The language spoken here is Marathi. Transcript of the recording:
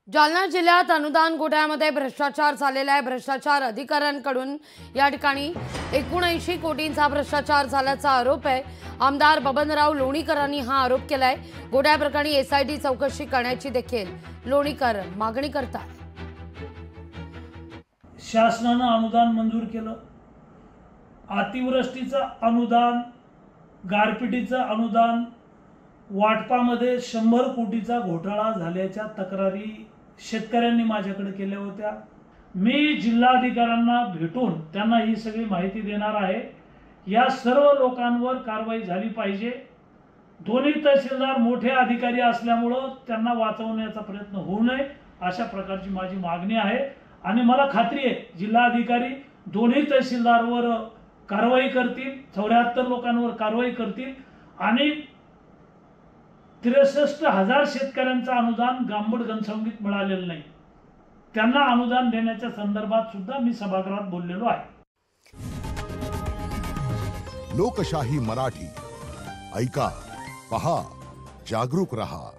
जालना जिल्ह्यात अनुदान घोटाळ्यामध्ये भ्रष्टाचार झालेला आहे। भ्रष्टाचार अधिकाऱ्यांकडून या ठिकाणी 79 कोटींचा भ्रष्टाचार झाल्याचा आरोप आहे। आमदार बबनराव लोणीकरांनी हा आरोप केलाय। घोटाळ्याप्रकरणी एसआयटी चौकशी करण्याची देखील लोणीकर मागणी करतात। शासनाने अनुदान मंजूर केलं, अतिवृष्टीचं अनुदान, गारपिटीचं अनुदान, वाटपामध्ये 100 कोटीचा घोटाळा झाल्याच्या तक्रारी शेतकऱ्यांनी माझ्याकडे केल्या होत्या। मी जिल्हाधिकाऱ्यांना भेटून त्यांना ही सगळी माहिती देणार आहे। या सर्व लोकांवर कारवाई झाली पाहिजे। दोन्ही तहसीलदार मोठे अधिकारी असल्यामुळे त्यांना वाचवण्याचा प्रयत्न होऊ नये अशा प्रकारची माझी मागणी आहे। आणि मला खात्री आहे जिल्हाधिकारी दोन्ही तहसीलदारवर कारवाई करतील, 74 लोकांवर कारवाई करतील आणि 63,000 शेतकऱ्यांचं अनुदान गांबड घनसावंगीत मिळालेलं नाही, त्यांना अनुदान देण्याच्या संदर्भात सुद्धा मी सभागृहात बोललेलो आहे। लोकशाही मराठी ऐका, पहा, जागरूक रहा।